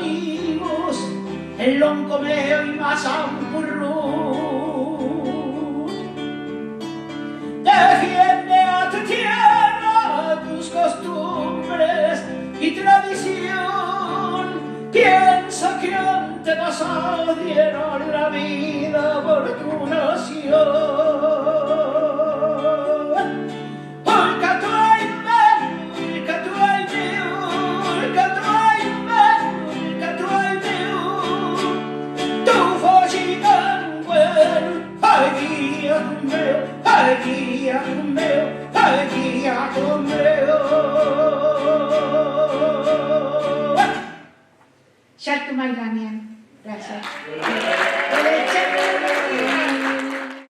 amigos, el loncomeo i Masampurrú. Defiende a tu tierra, tus costumbres y tradición. Piensa que antepasados dieron la vida por tu nación. Xalto mai, Damián. Gràcies.